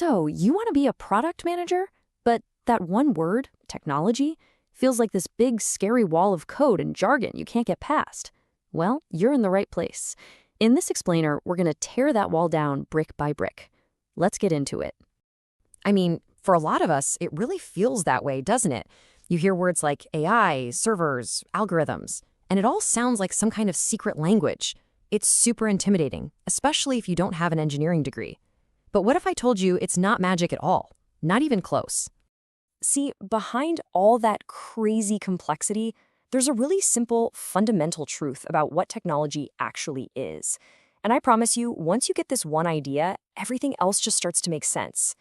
So, you want to be a product manager? But that one word, technology, feels like this big, scary wall of code and jargon you can't get past. Well, you're in the right place. In this explainer, we're going to tear that wall down brick by brick. Let's get into it. I mean, for a lot of us, it really feels that way, doesn't it? You hear words like AI, servers, algorithms, and it all sounds like some kind of secret language. It's super intimidating, especially if you don't have an engineering degree. But what if I told you it's not magic at all? Not even close. See, behind all that crazy complexity, there's a really simple, fundamental truth about what technology actually is. And I promise you, once you get this one idea, everything else just starts to make sense.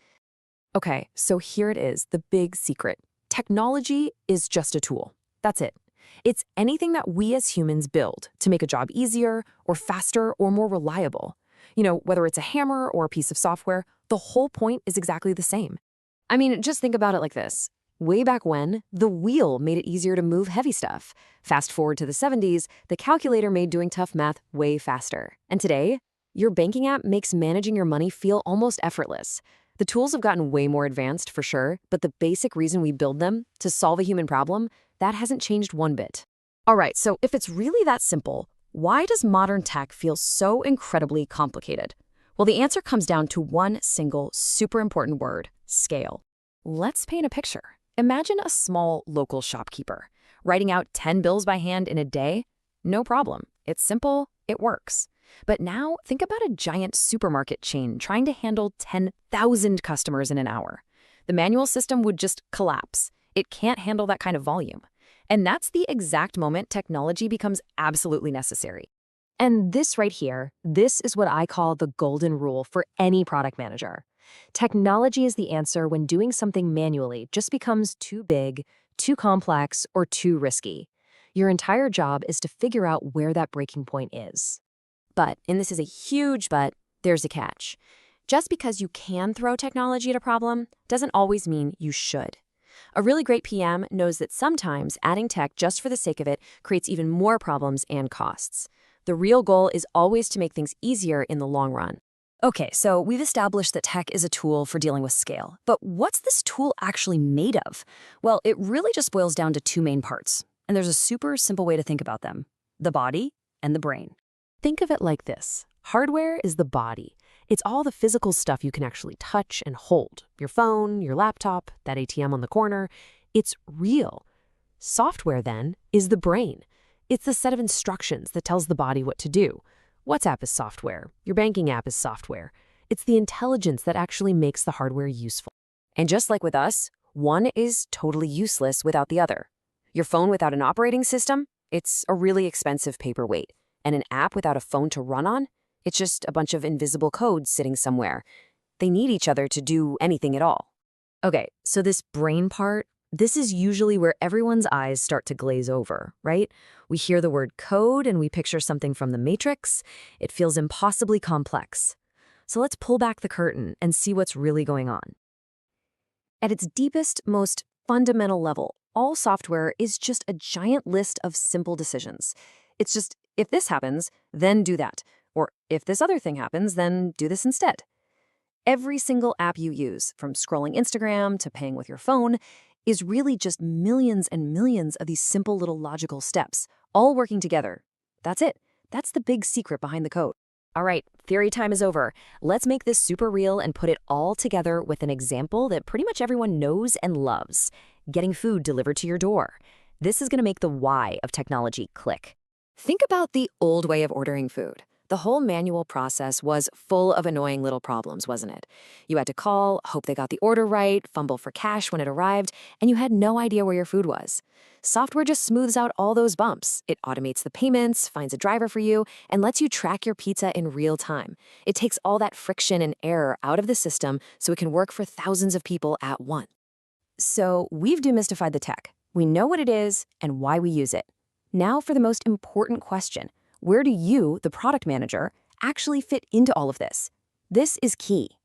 Okay, so here it is, the big secret. Technology is just a tool. That's it. It's anything that we as humans build to make a job easier or faster or more reliable. You know, whether it's a hammer or a piece of software, the whole point is exactly the same. I mean, just think about it like this. Way back when, the wheel made it easier to move heavy stuff. Fast forward to the 70s, the calculator made doing tough math way faster. And today, your banking app makes managing your money feel almost effortless. The tools have gotten way more advanced for sure, but the basic reason we build them, to solve a human problem, that hasn't changed one bit. All right, so if it's really that simple, why does modern tech feel so incredibly complicated? Well, the answer comes down to one single, super important word: scale. Let's paint a picture. Imagine a small local shopkeeper. Writing out 10 bills by hand in a day? No problem. It's simple, it works. But now think about a giant supermarket chain trying to handle 10,000 customers in an hour. The manual system would just collapse. It can't handle that kind of volume. And that's the exact moment technology becomes absolutely necessary. And this right here, this is what I call the golden rule for any product manager. Technology is the answer when doing something manually just becomes too big, too complex, or too risky. Your entire job is to figure out where that breaking point is. But, and this is a huge but, there's a catch. Just because you can throw technology at a problem doesn't always mean you should. A really great PM knows that sometimes adding tech just for the sake of it creates even more problems and costs. The real goal is always to make things easier in the long run. Okay, so we've established that tech is a tool for dealing with scale. But what's this tool actually made of? Well, it really just boils down to two main parts. And there's a super simple way to think about them: the body and the brain. Think of it like this. Hardware is the body. It's all the physical stuff you can actually touch and hold. Your phone, your laptop, that ATM on the corner. It's real. Software, then, is the brain. It's the set of instructions that tells the body what to do. WhatsApp is software. Your banking app is software. It's the intelligence that actually makes the hardware useful. And just like with us, one is totally useless without the other. Your phone without an operating system? It's a really expensive paperweight. And an app without a phone to run on? It's just a bunch of invisible codes sitting somewhere. They need each other to do anything at all. Okay, so this brain part, this is usually where everyone's eyes start to glaze over, right? We hear the word code and we picture something from the Matrix. It feels impossibly complex. So let's pull back the curtain and see what's really going on. At its deepest, most fundamental level, all software is just a giant list of simple decisions. It's just, if this happens, then do that. Or if this other thing happens, then do this instead. Every single app you use, from scrolling Instagram to paying with your phone, is really just millions and millions of these simple little logical steps, all working together. That's it. That's the big secret behind the code. All right, theory time is over. Let's make this super real and put it all together with an example that pretty much everyone knows and loves: getting food delivered to your door. This is going to make the why of technology click. Think about the old way of ordering food. The whole manual process was full of annoying little problems, wasn't it? You had to call, hope they got the order right, fumble for cash when it arrived, and you had no idea where your food was. Software just smooths out all those bumps. It automates the payments, finds a driver for you, and lets you track your pizza in real time. It takes all that friction and error out of the system so it can work for thousands of people at once. So we've demystified the tech. We know what it is and why we use it. Now for the most important question. Where do you, the product manager, actually fit into all of this? This is key.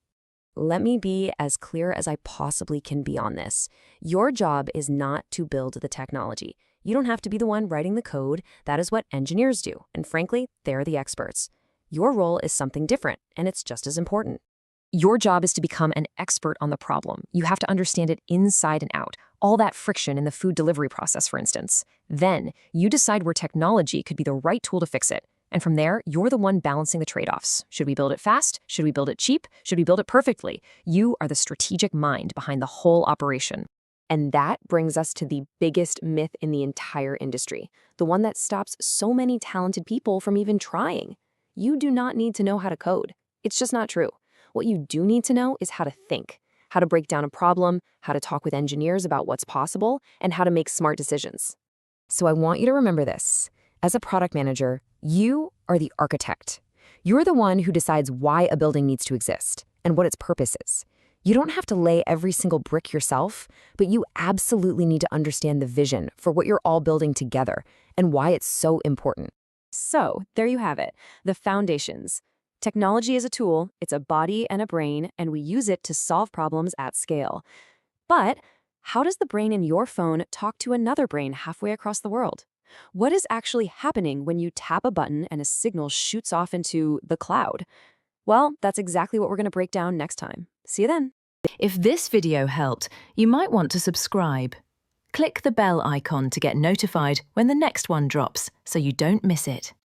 Let me be as clear as I possibly can be on this. Your job is not to build the technology. You don't have to be the one writing the code. That is what engineers do. And frankly, they're the experts. Your role is something different, and it's just as important. Your job is to become an expert on the problem. You have to understand it inside and out, all that friction in the food delivery process, for instance. Then, you decide where technology could be the right tool to fix it. And from there, you're the one balancing the trade-offs. Should we build it fast? Should we build it cheap? Should we build it perfectly? You are the strategic mind behind the whole operation. And that brings us to the biggest myth in the entire industry, the one that stops so many talented people from even trying. You do not need to know how to code. It's just not true. What you do need to know is how to think, how to break down a problem, how to talk with engineers about what's possible, and how to make smart decisions. So I want you to remember this. As a product manager, you are the architect. You're the one who decides why a building needs to exist and what its purpose is. You don't have to lay every single brick yourself, but you absolutely need to understand the vision for what you're all building together and why it's so important. So, there you have it, the foundations. Technology is a tool, it's a body and a brain, and we use it to solve problems at scale. But how does the brain in your phone talk to another brain halfway across the world? What is actually happening when you tap a button and a signal shoots off into the cloud? Well, that's exactly what we're going to break down next time. See you then. If this video helped, you might want to subscribe. Click the bell icon to get notified when the next one drops so you don't miss it.